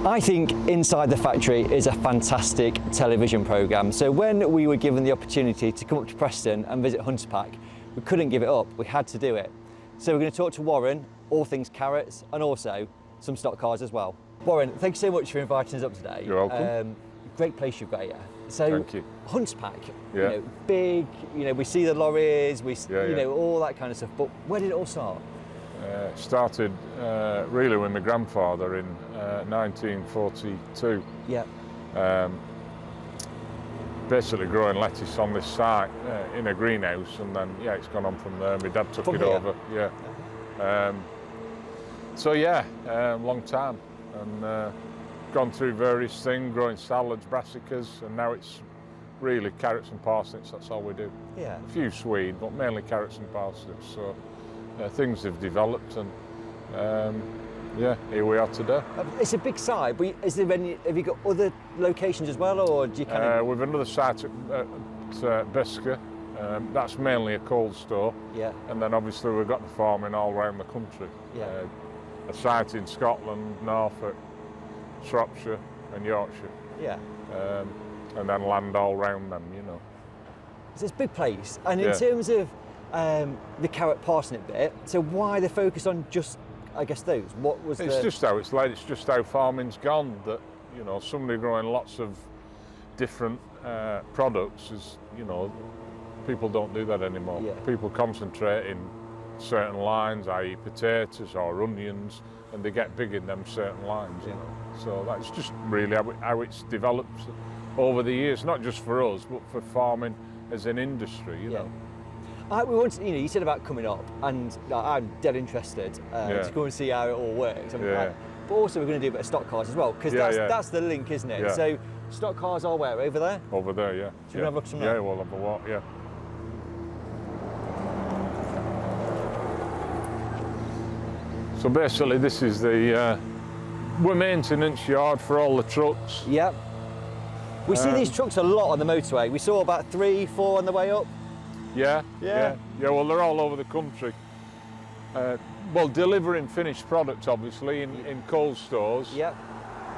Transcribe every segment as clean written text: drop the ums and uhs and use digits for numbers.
I think Inside the Factory is a fantastic television programme. So when we were given the opportunity to come up to Preston and visit Huntapac, we couldn't give it up, we had to do it. So we're going to talk to Warren, all things carrots, and also some stock cars as well. Warren, thank you so much for inviting us up today. You're welcome. Great place you've got here. So Thank you. Huntapac, Yeah. you know, big, you know, we see the lorries, Yeah. know, all that kind of stuff, but where did it all start? Started really with my grandfather in 1942. Yeah. Basically growing lettuce on this site in a greenhouse, and then it's gone on from there. My dad took it over. Yeah. So long time, and gone through various things, growing salads, brassicas, and now it's really carrots and parsnips. That's all we do. Yeah. A few swede, but mainly carrots and parsnips. So things have developed, and here we are today. It's a big site, but is there any? Have you got other locations as well, or do you kind of? We've another site at BSCDA. That's mainly a cold store. Yeah. And then obviously we've got the farming all around the country. Yeah. A site in Scotland, Norfolk, Shropshire, and Yorkshire. Yeah. And then land all round them, you know. So it's a big place, and in terms of the carrot parsnip bit, so why the focus on just, I guess, those? What was It's just how it's like. It's just how farming's gone. That, you know, somebody growing lots of different products is, you know, people don't do that anymore. Yeah. People concentrate in certain lines, i.e. potatoes or onions, and they get big in them certain lines, you know. So that's just really how it's developed over the years, not just for us, but for farming as an industry, you know. We wanted, you know, you said about coming up, and I'm dead interested to go and see how it all works. But also we're going to do a bit of stock cars as well, because that's the link, isn't it? Yeah. So stock cars are where? Over there? Over there, yeah. So you have a look at some Yeah, we'll have a walk, yeah. So basically this is the maintenance yard for all the trucks. Yep. We see these trucks a lot on the motorway. We saw about 3, 4 on the way up. Yeah, well, they're all over the country. Well, delivering finished products, obviously, in cold stores. Yep.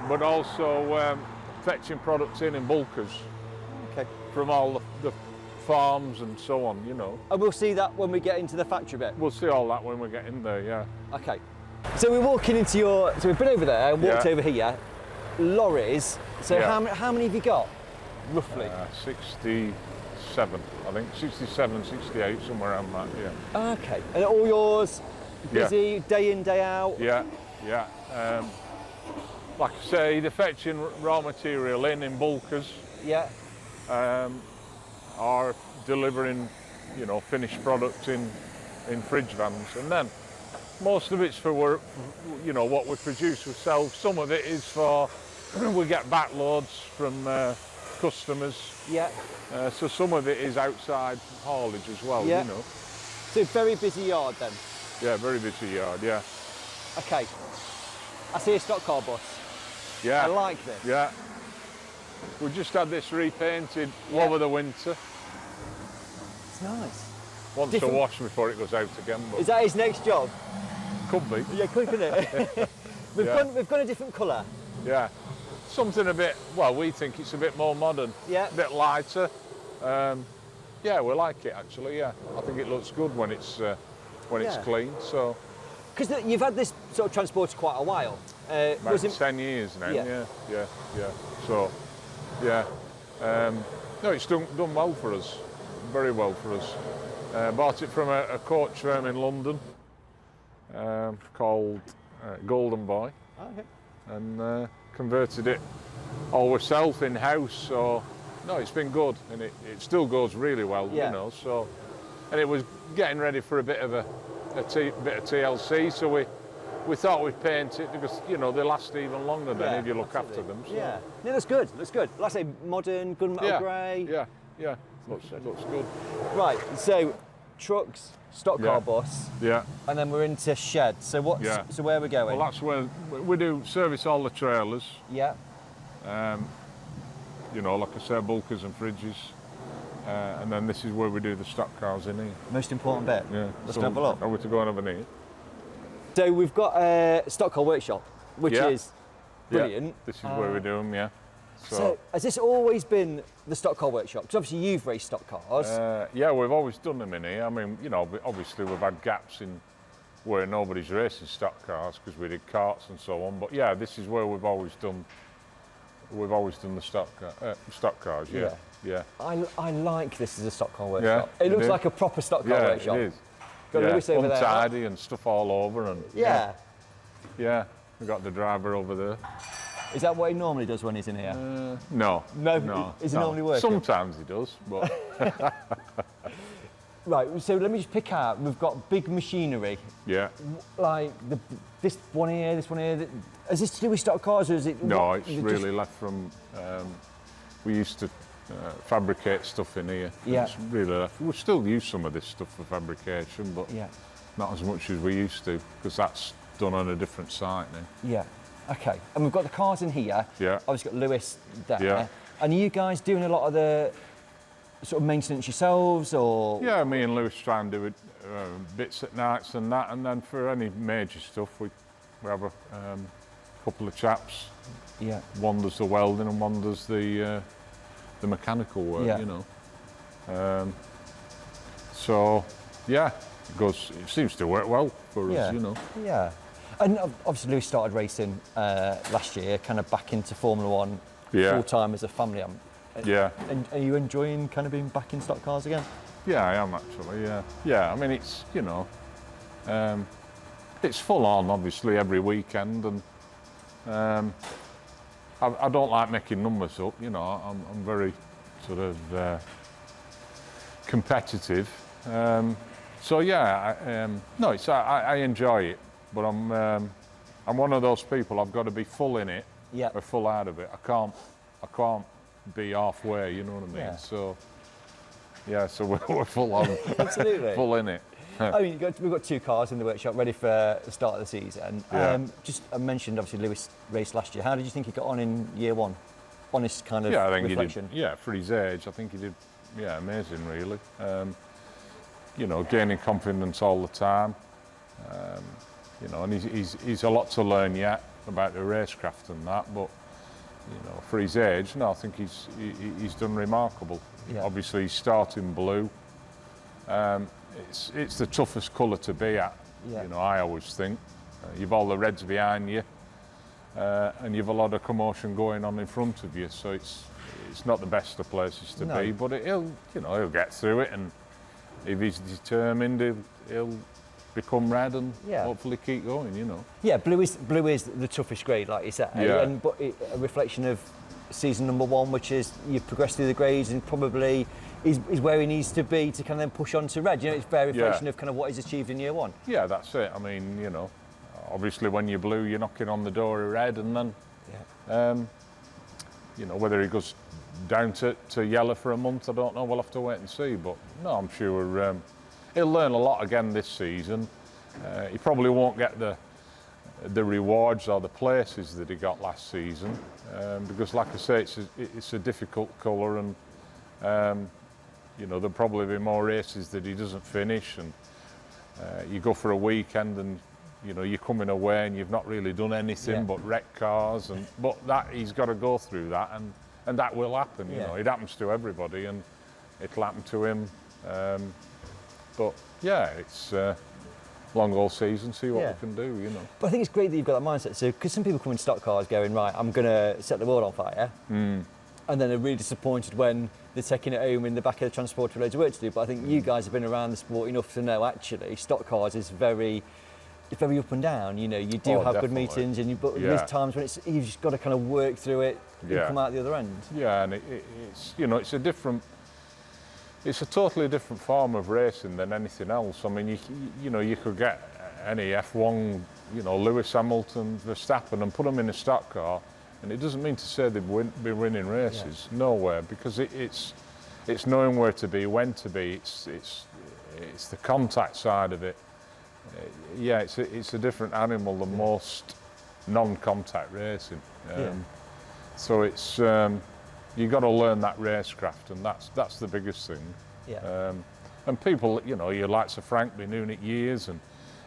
But also fetching products in bulkers. Okay. From all the farms and so on, you know. And we'll see that when we get into the factory bit. We'll see all that when we get in there, yeah. Okay. So we're walking into so we've been over there and walked over here. Lorries. So how many have you got, roughly? 67, I think. 67, 68, somewhere around that, yeah. Okay. And all yours, busy, day in, day out? Yeah. Like I say, they're fetching raw material in bulkers. Yeah. Or delivering, you know, finished products in fridge vans. And then most of it's for work, you know, what we produce ourselves. Some of it is for, we get back loads from customers. Yeah. So some of it is outside haulage as well, you know. So very busy yard then? Yeah, very busy yard, yeah. Okay. I see a stock car bus. Yeah. I like this. Yeah. We just had this repainted over the winter. It's nice. Wants to wash before it goes out again. But is that his next job? Could be. Yeah, couldn't it? We've got a different colour. Yeah. Something a bit, well, we think it's a bit more modern. Yeah. A bit lighter. Yeah, we like it actually, yeah. I think it looks good when it's clean, so. Because you've had this sort of transporter quite a while. About 10 years now, yeah. So, yeah. No, it's done well for us, very well for us. Bought it from a coach firm in London called Golden Boy. Okay. And converted it all ourselves in-house, so no, it's been good, and it still goes really well, you know. So, and it was getting ready for a bit of TLC, so we thought we'd paint it because, you know, they last even longer than if you look after them. So. Yeah, no, that's good. That's good. Like I say, modern, gunmetal grey. Yeah. Looks good. Right. So, trucks, stock car bus. Yeah. And then we're into sheds. So So where are we going? Well, that's where we do service all the trailers. Yeah. You know, like I said, bulkers and fridges. And then this is where we do the stock cars in here. Most important bit. Yeah. Let's have a look. To go on over here. So we've got a stock car workshop, which is Brilliant. Yeah, this is where we do them, yeah. So has this always been the stock car workshop? Because obviously you've raced stock cars. Yeah, we've always done them in here. I mean, you know, obviously we've had gaps in where nobody's racing stock cars because we did karts and so on. But yeah, this is where we've always done the stock cars. Yeah, yeah. I like this as a stock car workshop. Yeah, it looks like a proper stock car workshop. Yeah, it is. Got Lewis over there. Untidy and stuff all over, and yeah. We got the driver over there. Is that what he normally does when he's in here? No. Is he normally working? Sometimes he does, but right. So let me just pick out. We've got big machinery. yeah. Like this one here, this one here. Is this to do with stock cars, or is it? No, it's really left from. We used to fabricate stuff in here. Yeah. It's really left. We still use some of this stuff for fabrication, but not as much as we used to, because that's done on a different site now. Yeah. Okay. And we've got the cars in here. Yeah. Obviously got Lewis there. Yeah. And are you guys doing a lot of the sort of maintenance yourselves, or? Yeah, me and Lewis try and do it bits at nights and that, and then for any major stuff, we have a couple of chaps. Yeah. One does the welding and one does the mechanical work, you know. So, yeah, it seems to work well for us, you know. Yeah. And obviously Lewis started racing last year, kind of back into Formula One full time as a family. Yeah. And are you enjoying kind of being back in stock cars again? Yeah, I am actually. Yeah. Yeah. I mean, it's it's full on obviously every weekend, and I don't like making numbers up. You know, I'm very sort of competitive. So yeah, no, I enjoy it. But I'm one of those people. I've got to be full in it, or full out of it. I can't be halfway. You know what I mean? Yeah. So, yeah. So we're full on, absolutely, full in it. I mean, we've got two cars in the workshop ready for the start of the season. Just I mentioned obviously Lewis raced last year. How did you think he got on in year one? Honest kind of reflection. He did, for his age, I think he did. Yeah, amazing, really. You know, gaining confidence all the time. You know, and he's a lot to learn yet about the racecraft and that, but you know, for his age, no, I think he's done remarkable. Yeah. Obviously, he's starting blue. It's the toughest colour to be at. Yeah. You know, I always think you've all the reds behind you, and you've a lot of commotion going on in front of you. So it's not the best of places to be, but he'll get through it, and if he's determined, he'll become red and hopefully keep going, you know. Yeah, blue is the toughest grade, like you said, but a reflection of season number one, which is you've progressed through the grades and probably is where he needs to be to kind of then push on to red. You know, it's very reflection of kind of what he's achieved in year one. Yeah, that's it. I mean, you know, obviously when you're blue, you're knocking on the door of red, and then, you know, whether he goes down to yellow for a month, I don't know. We'll have to wait and see. But no, I'm sure he'll learn a lot again this season. He probably won't get the rewards or the places that he got last season because, like I say, it's a difficult colour, and you know, there'll probably be more races that he doesn't finish, and you go for a weekend and you know, you're coming away and you've not really done anything but wreck cars, but that he's got to go through that, and that will happen. You know, it happens to everybody, and it'll happen to him. But yeah, it's long all season, see what we can do, you know. But I think it's great that you've got that mindset. So, because some people come in stock cars going, right, I'm going to set the world on fire, and then they're really disappointed when they're taking it home in the back of the transporter with loads of work to do. But I think you guys have been around the sport enough to know actually stock cars is very up and down. You know, you do have good meetings, but there's times when you've just got to kind of work through it and come out the other end. Yeah, and it's, you know, it's a totally different form of racing than anything else. I mean, you know, you could get any F1, you know, Lewis Hamilton, Verstappen, and put them in a stock car, and it doesn't mean to say they've been winning races. Nowhere, because it's knowing where to be, when to be. It's the contact side of it. Yeah, it's a different animal than most non-contact racing. So it's you've got to learn that racecraft, and that's the biggest thing. And people, you know, your likes of Frank been doing it years, and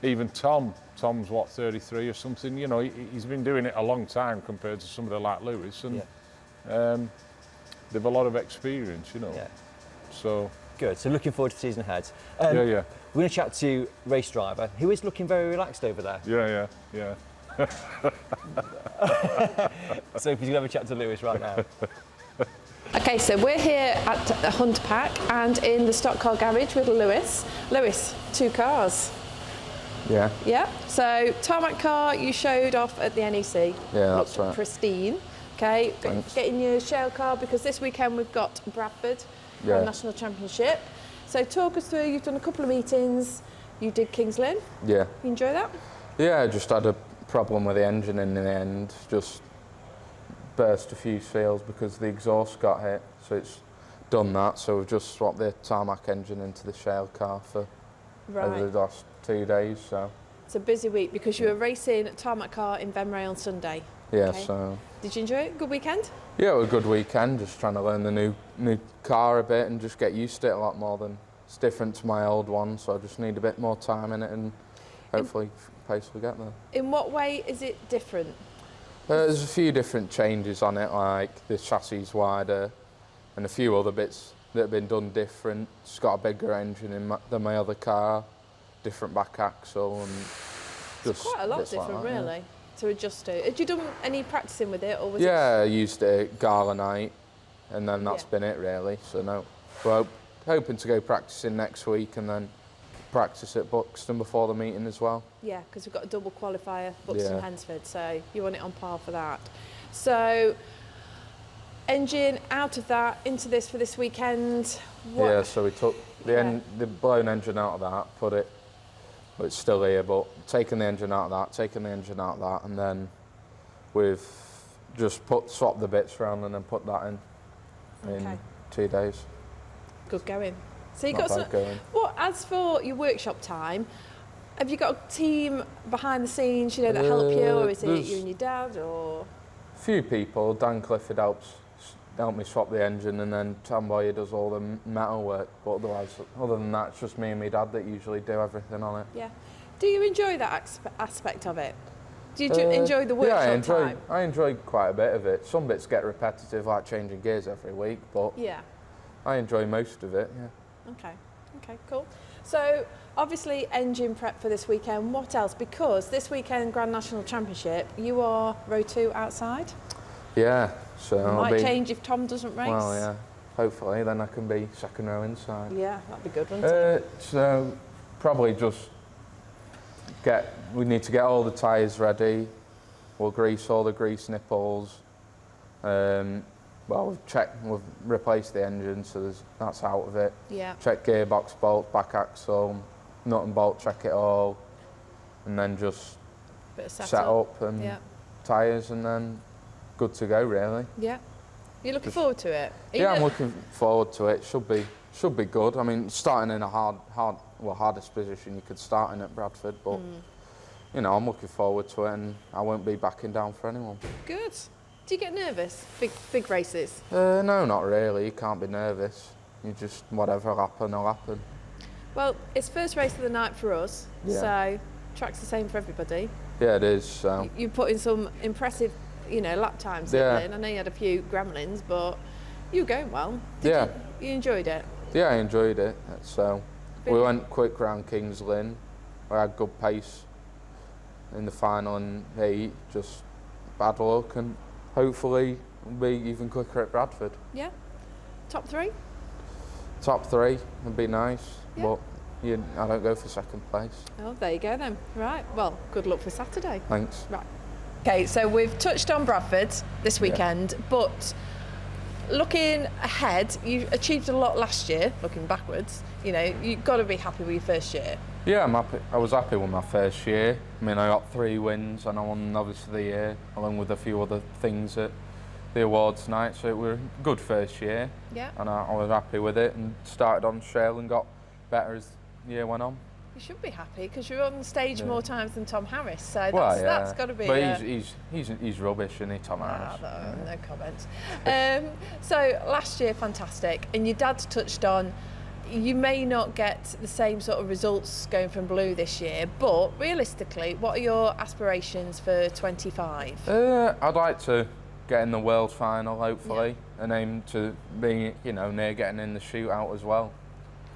even Tom's what, 33 or something. You know, he's been doing it a long time compared to somebody like Lewis, and they've a lot of experience, you know. Yeah. So good. So looking forward to the season ahead. yeah. We're going to chat to race driver who is looking very relaxed over there. Yeah. Sophie's going to have a chat to Lewis right now. Okay, so we're here at the Huntapac and in the stock car garage with Lewis. Lewis, 2 cars. Yeah. Yeah. So tarmac car you showed off at the NEC. Yeah, that's Looked right. pristine. Okay. Thanks. Getting your shell car because this weekend we've got Bradford Grand National Championship. So talk us through. You've done a couple of meetings. You did Kings Lynn. Yeah. You enjoy that? Yeah, I just had a problem with the engine in the end. Just burst a few seals because the exhaust got hit. So it's done that. So we've just swapped the tarmac engine into the shell car for over the last 2 days. So it's a busy week because you were racing tarmac car in Venray on Sunday. yeah. Okay. So Did you enjoy it? Good weekend? yeah, it was a good weekend. Just trying to learn the new car a bit and just get used to it a lot more than it's different to my old one. So I just need a bit more time in it and hopefully pace will get there. In what way is it different? There's a few different changes on it, like the chassis is wider and a few other bits that have been done different. It's got a bigger engine than my other car, different back axle and just Quite a lot bits like different, that, really, to adjust to. Had you done any practicing with it, or was Yeah, I used it at Gala night and then that's been it really. So no, well, hoping to go practicing next week and then practice at Buxton before the meeting as well. Yeah, because we've got a double qualifier, Buxton Yeah. Hensford, so you want it on par for that. So, engine out of that into this for this weekend. What? Yeah, so we took the blown engine out of that, put it, well, it's still here, but taking the engine out of that, taking the engine out of that, and then we've just swapped the bits around and then put that in Okay. 2 days. Good going. So you Not got some. bad going. Well, as for your workshop time, have you got a team behind the scenes, you know, that help you, or is it there's- you and your dad, or? Few people, Dan Clifford helped me swap the engine, and then Tom Boyer does all the metal work, but otherwise, other than that, it's just me and my dad that usually do everything on it. Yeah. Do you enjoy that aspect of it? Do you enjoy the workshop time? I enjoy quite a bit of it. Some bits get repetitive, like changing gears every week, but Yeah. I enjoy most of it, yeah. Okay, cool. So obviously engine prep for this weekend. What else? Because this weekend Grand National Championship, you are row 2 outside. Yeah, so I'll Might be, change if Tom doesn't race. well, yeah, hopefully then I can be second row inside. Yeah, that'd be good, wouldn't it? So probably just we need to get all the tyres ready. We'll grease all the grease nipples. Well, we've replaced the engine, so that's out of it. Yeah. Check gearbox bolts, back axle, nut and bolt, check it all, and then just Bit of set up and Yeah. tyres, and then good to go really. Yeah. You're looking forward to it? Yeah, I'm looking forward to it. Should be good. I mean, starting in a hardest position you could start in at Bradford, but you know, I'm looking forward to it, and I won't be backing down for anyone. Good. Do you get nervous? Big races? No, not really. You can't be nervous. You just whatever happen will happen. Well, it's first race of the night for us, Yeah. so track's the same for everybody. Yeah, it is. So You put in some impressive, lap times. Yeah. I know you had a few gremlins, but you were going well. yeah, You enjoyed it. yeah, I enjoyed it. So we Bit- went quick round Kings Lynn. We had good pace in the final and heat. Just bad luck, and hopefully we'll be even quicker at Bradford. Yeah. Top 3? Top 3 would be nice, Yeah. but I don't go for second place. Oh, there you go then. Right. Well, good luck for Saturday. Thanks. Right. Okay, so we've touched on Bradford this weekend, but looking ahead, you achieved a lot last year. Looking backwards, you've got to be happy with your first year. Yeah, I'm happy. I was happy with my first year. I mean, I got 3 wins and I won Novice of the Year, along with a few other things at the awards night. So it was a good first year, Yeah. and I was happy with it, and started on shell and got better as the year went on. You should be happy because you're on stage Yeah. more times than Tom Harris. So Well, yeah. that's got to be. But he's rubbish, isn't he, Tom Harris? No comments. So last year, fantastic, and your dad touched on you may not get the same sort of results going from blue this year, but realistically, what are your aspirations for 25? I'd like to get in the world final, hopefully, and aim to be, near getting in the shootout as well.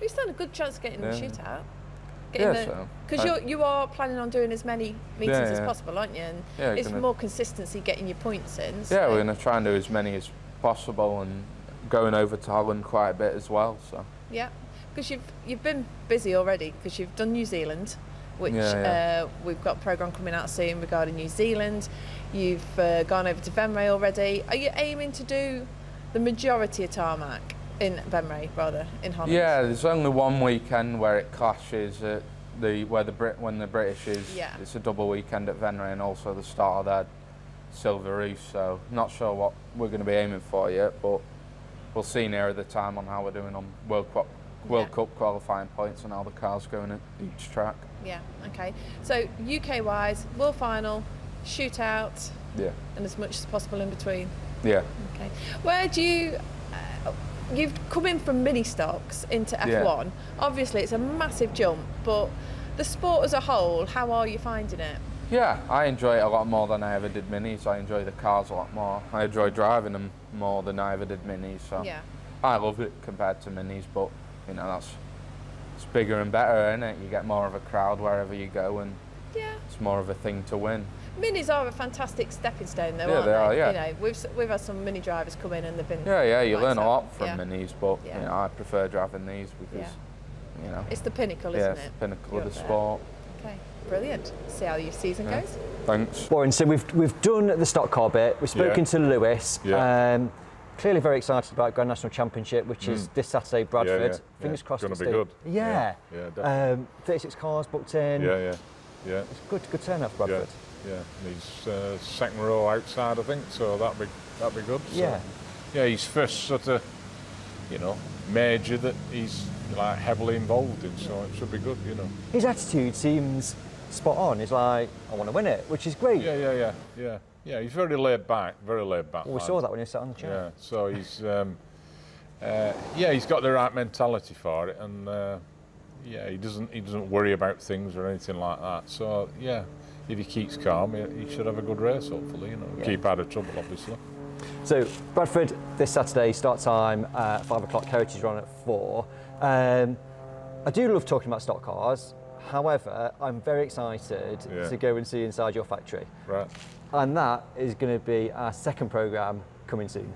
You stand a good chance of getting in the shootout. So. Because you are planning on doing as many meetings as possible, aren't you? And it's more consistency getting your points in. So. Yeah, we're going to try and do as many as possible, and going over to Holland quite a bit as well. So. Yeah, because you've been busy already, because you've done New Zealand, which we've got a programme coming out soon regarding New Zealand. You've gone over to Venray already. Are you aiming to do the majority of tarmac in Venray, rather, in Holland? Yeah, there's only one weekend where it clashes at when the British is. Yeah. It's a double weekend at Venray, and also the start of their Silver Reef. So not sure what we're going to be aiming for yet, but we'll see nearer the time on how we're doing on World Cup qualifying points and how the car's going at each track. Yeah. Okay. So UK-wise, world final, shootout, and as much as possible in between. Yeah. Okay. Where do you? You've come in from mini stocks into F1. Yeah. Obviously, it's a massive jump, but the sport as a whole, how are you finding it? Yeah, I enjoy it a lot more than I ever did minis. I enjoy the cars a lot more. I enjoy driving them more than I ever did minis. So I love it compared to minis, but it's bigger and better, isn't it? You get more of a crowd wherever you go, and it's more of a thing to win. Minis are a fantastic stepping stone, though, Yeah, aren't they are, yeah. We've had some mini drivers come in and they've been. Yeah, you learn a excellent. lot from minis, but I prefer driving these because it's the pinnacle, isn't it? It's the pinnacle of the sport. Okay, brilliant. See how your season goes. Thanks. Warren, so we've done the stock car bit. We've spoken to Lewis. Clearly very excited about Grand National Championship, which is this Saturday, Bradford. Fingers crossed. It's going to be good. Yeah. Definitely. 36 cars booked in. Yeah. It's good turnout for Bradford. Yeah, and he's second row outside, I think, so that'd be good. So, he's first sort of, major that he's like heavily involved in, so it should be good, His attitude seems spot on. He's like, I want to win it, which is great. Yeah. He's very laid back. Well, we saw that when he sat on the chair. Yeah, so he's, he's got the right mentality for it, and he doesn't worry about things or anything like that. So if he keeps calm, he should have a good race, hopefully, keep out of trouble, obviously. So, Bradford, this Saturday, start time at 5 o'clock, Heritage Run at 4. I do love talking about stock cars, however, I'm very excited to go and see inside your factory. Right. And that is going to be our second programme coming soon.